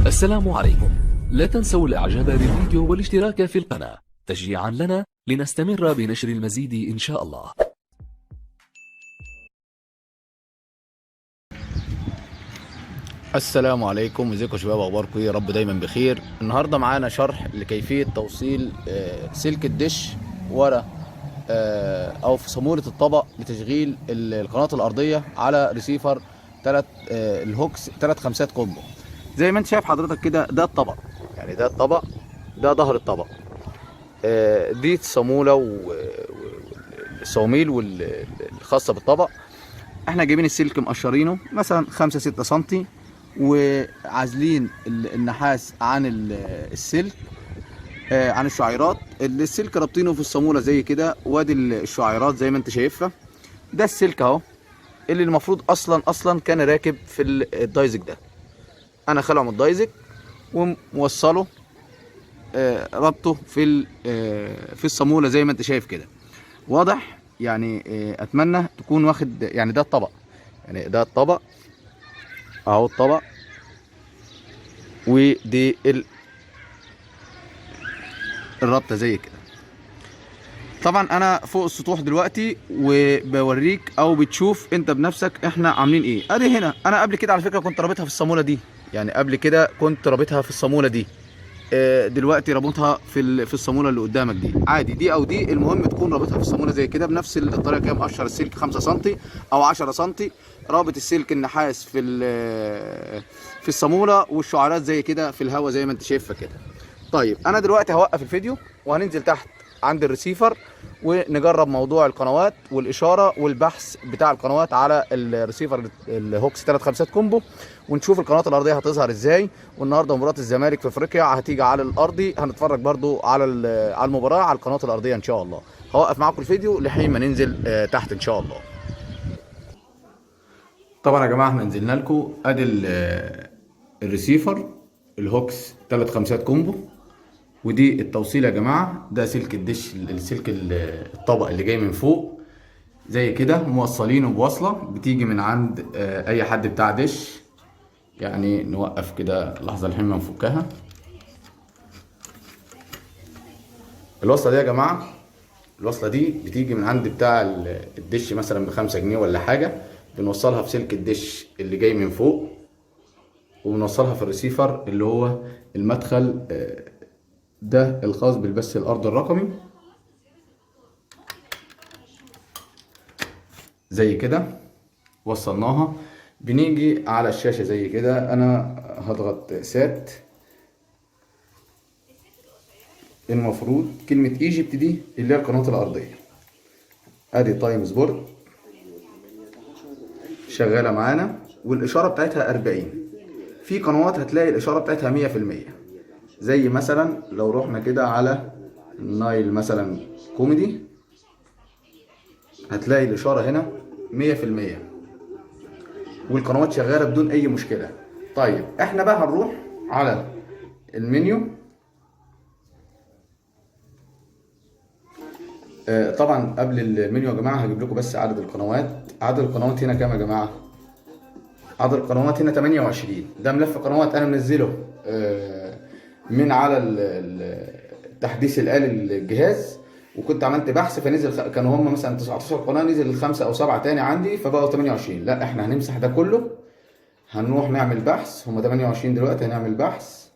السلام عليكم. لا تنسوا الاعجاب بالفيديو والاشتراك في القناة تشجيعا لنا لنستمر بنشر المزيد ان شاء الله. السلام عليكم، ازيكم يا شباب؟ اخباركم ايه؟ يا رب دايما بخير. النهارده معانا شرح لكيفيه توصيل سلك الدش ورا او في صامولة الطبق لتشغيل القناة الارضية على ريسيفر الهوكس 3 خمسات كومبو. زي ما انت شايف حضرتك كده، ده الطبق، يعني ده الطبق، ده ظهر الطبق، دي الصامولة والصواميل والخاصة بالطبق. احنا جايبين السلك مقشرينه مثلا 5-6 سنتي، وعازلين النحاس عن السلك، عن الشعيرات. السلك رابطينه في الصامولة زي كده، وادي الشعيرات زي ما انت شايفها. ده السلك اهو، اللي المفروض اصلا كان راكب في الدايزك ده. انا خلعه من الدايزك وموصله، ربطه في الصامولة زي ما انت شايف كده. واضح يعني؟ اتمنى تكون واخد يعني. ده الطبق، يعني ده الطبق اهو، الطبق، ودي الرابطه زي كده. طبعا انا فوق السطوح دلوقتي وبوريك او بتشوف انت بنفسك احنا عاملين ايه. ادي هنا انا قبل كده على فكره كنت رابطها في الصاموله دي، يعني قبل كده كنت رابطها في الصاموله دي. دلوقتي رابطها في الصاموله اللي قدامك دي، عادي، دي او دي، المهم تكون رابطها في الصاموله زي كده بنفس الطريقه كده. مقشر السلك 5 سم او 10 سم، رابط السلك النحاس في الصاموله، والشعارات زي كده في الهواء زي ما انت شايفها كده. طيب انا دلوقتي هوقف الفيديو وهننزل تحت عند الريسيفر ونجرب موضوع القنوات والاشاره والبحث بتاع القنوات على الريسيفر الهوكس 3 خمسات كومبو، ونشوف القنوات الارضيه هتظهر ازاي. والنهارده مباراه الزمالك في افريقيا هتيجي على الارضي، هنتفرج برضو على المباراه على القنوات الارضيه ان شاء الله. هوقف معاكم الفيديو لحين ما ننزل تحت ان شاء الله. طبعا يا جماعه احنا نزلنا لكم، ادي الريسيفر الهوكس 3 خمسات كومبو، ودي التوصيل يا جماعه. ده سلك الدش، السلك الطبق اللي جاي من فوق زي كده، موصلينه بوصله بتيجي من عند اي حد بتاع دش. يعني نوقف كده لحظه لحين ما نفكها. الوصله دي يا جماعه، الوصله دي بتيجي من عند بتاع الدش مثلا ب5 جنيه ولا حاجه. بنوصلها في سلك الدش اللي جاي من فوق، وبنوصلها في الريسيفر اللي هو المدخل ده الخاص بالبث الارضي الرقمي زي كده. وصلناها، بنيجي على الشاشة زي كده. انا هضغط سات، المفروض كلمة ايجيبت دي اللي هي القناة الارضية. ادي تايم سبورت شغالة معانا، والاشارة بتاعتها 40. في قنوات هتلاقي الاشارة بتاعتها 100%، زي مثلا لو رحنا كده على النايل مثلا كوميدي، هتلاقي الاشارة هنا 100%، والقنوات شغالة بدون اي مشكلة. طيب احنا بقى هنروح على المنيو. طبعا قبل المنيو يا جماعة هجيب لكم بس عدد القنوات. عدد القنوات هنا كام يا جماعة؟ عدد القنوات هنا 28. ده ملف قنوات انا منزله من على التحديث الآلي للجهاز، وكنت عملت بحث فنزل، كانوا هم مثلا 19 قناة، نزل 5 أو 7 تاني عندي فبقوا 28. لا احنا هنمسح ده كله، هنروح نعمل بحث. هم 28 دلوقتي، هنعمل بحث.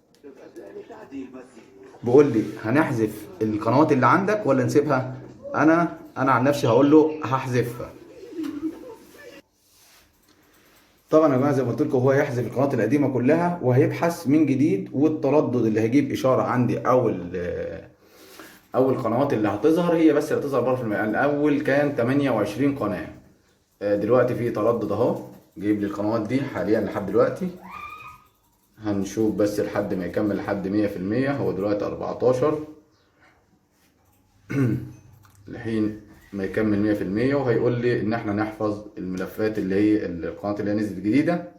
بقول لي هنحذف القنوات اللي عندك ولا نسيبها؟ انا عن نفسي هقول له هحذفها. طبعا يا جماعه زي ما قلت لكم، هو هيحذف القنوات القديمه كلها وهيبحث من جديد، والتردد اللي هيجيب اشاره عندي او القنوات اللي هتظهر هي بس اللي هتظهر بره في المكان. الاول كان 28 قناه، دلوقتي في تردد اهو جايب لي القنوات دي حاليا لحد دلوقتي. هنشوف بس لحد ما يكمل لحد 100%. هو دلوقتي 14 لحين ما يكمل 100%، وهيقول لي ان احنا نحفظ الملفات اللي هي القنوات اللي هي نزلت جديده.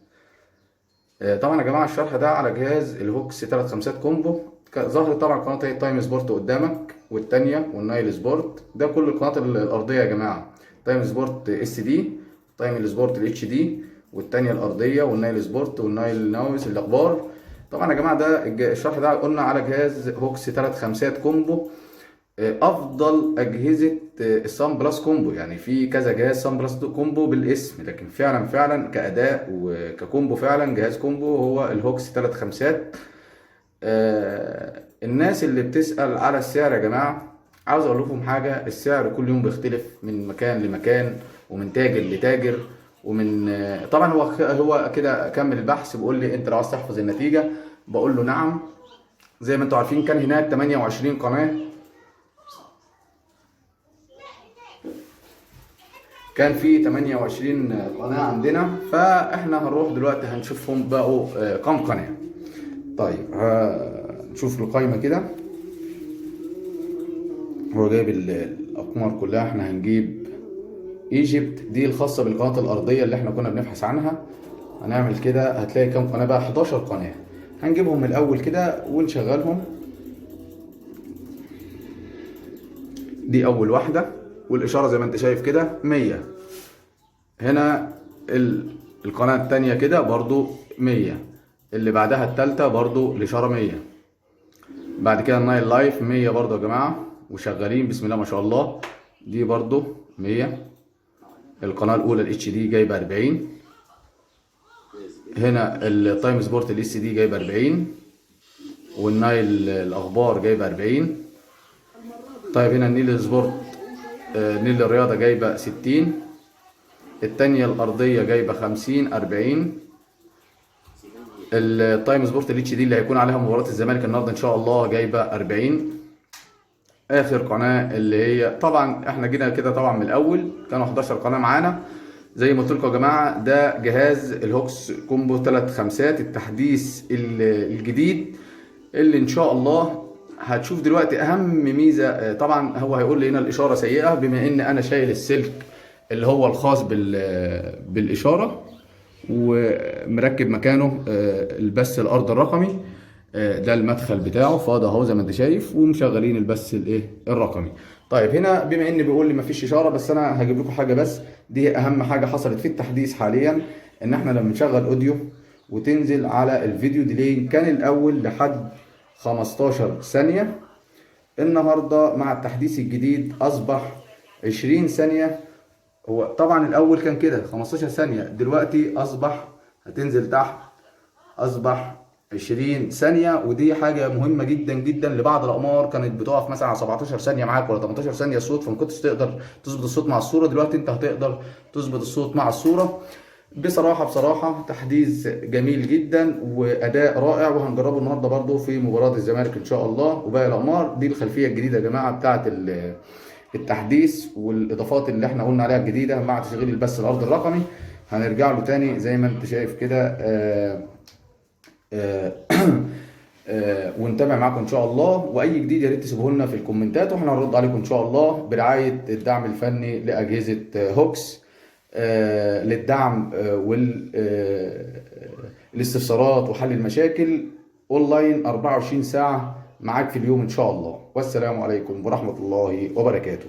طبعا يا جماعه الشرح ده على جهاز الهوكس 3 خمسات كومبو. ظهرت طبعا قناه هي تايم سبورت قدامك، والتانيه والنايل سبورت. ده كل القنوات الارضيه يا جماعه. تايم سبورت اس دي، تايم سبورت الاتش دي، والتانيه الارضيه، والنايل سبورت والنايل ناوس الاخبار. طبعا يا جماعه ده الشرح ده قلنا على جهاز هوكس 3 خمسات كومبو، افضل اجهزه السان بلس كومبو. يعني في كذا جهاز سان بلس كومبو بالاسم، لكن فعلا كاداء وككومبو فعلا جهاز كومبو هو الهوكس 3 خمسات. الناس اللي بتسأل على السعر يا جماعه، عاوز اقول لكم حاجه، السعر كل يوم بيختلف من مكان لمكان ومن تاجر لتاجر، ومن طبعا هو كده كمل البحث بيقول لي انت لو عايز تحفظ النتيجه، بقول له نعم. زي ما انتم عارفين كان هناك 28 قناه، كان في 28 قناه عندنا، فاحنا هنروح دلوقتي هنشوفهم بقوا كام قناه. طيب هنشوف القائمه كده، هو جايب الاقمار كلها. احنا هنجيب ايجيبت دي الخاصه بالقناه الارضيه اللي احنا كنا بنبحث عنها. هنعمل كده هتلاقي كام قناه بقى، 11 قناه. هنجيبهم من الاول كده ونشغلهم. دي اول واحده، والاشاره زي ما انت شايف كده 100. هنا القناه الثانيه كده برضو 100، اللي بعدها الثالثه برضو الاشاره 100. بعد كده النايل لايف 100 برضو يا جماعه، وشغالين بسم الله ما شاء الله. دي برضو 100. القناه الاولى الاتش دي جايبه 40. هنا التايم سبورت الاس دي جايبه 40، والنايل الاخبار جايبه 40. طيب هنا النيل سبورت نيل الرياضه جايبه 60. التانية الارضيه جايبه 50 40. التايم سبورت الاتش دي اللي هيكون عليها مباراه الزمالك النهارده ان شاء الله جايبه 40. اخر قناه اللي هي طبعا احنا جينا كده طبعا من الاول كانوا 11 قناه معانا. زي ما قلت لكم يا جماعه ده جهاز الهوكس كومبو 3 خمسات التحديث الجديد، اللي ان شاء الله هتشوف دلوقتي اهم ميزه. طبعا هو هيقول لي هنا الاشاره سيئه، بما ان انا شايل السلك اللي هو الخاص بالاشاره ومركب مكانه البث الارض الرقمي. ده المدخل بتاعه فاضي اهو زي ما انت شايف، ومشغلين البث الرقمي. طيب هنا بما ان بيقول لي مفيش اشاره، بس انا هجيب لكم حاجه بس، دي اهم حاجه حصلت في التحديث حاليا، ان احنا لما نشغل اوديو وتنزل على الفيديو ديلي كان الاول لحد 15 ثانيه، النهارده مع التحديث الجديد اصبح 20 ثانيه. هو طبعا الاول كان كده 15 ثانيه، دلوقتي اصبح هتنزل تحت اصبح 20 ثانيه. ودي حاجه مهمه جدا جدا لبعض الاقمار كانت بتقف مثلا على 17 ثانيه معاك ولا 18 ثانيه الصوت، فما كنتش تقدر تظبط الصوت مع الصوره. دلوقتي انت هتقدر تظبط الصوت مع الصوره. بصراحه تحديث جميل جدا واداء رائع، وهنجربه النهارده برده في مباراه الزمالك ان شاء الله وباقي الاقمار. دي الخلفيه الجديده يا جماعه بتاعه التحديث والاضافات اللي احنا قلنا عليها الجديده مع تشغيل البث الارضي الرقمي. هنرجع له تاني زي ما انت شايف كده ونتابع معاكم ان شاء الله. واي جديد يا ريت تسيبوه لنا في الكومنتات واحنا هنرد عليكم ان شاء الله، برعايه الدعم الفني لاجهزه هوكس للدعم والاستفسارات وحل المشاكل اونلاين 24 ساعه معاك في اليوم ان شاء الله. والسلام عليكم ورحمه الله وبركاته.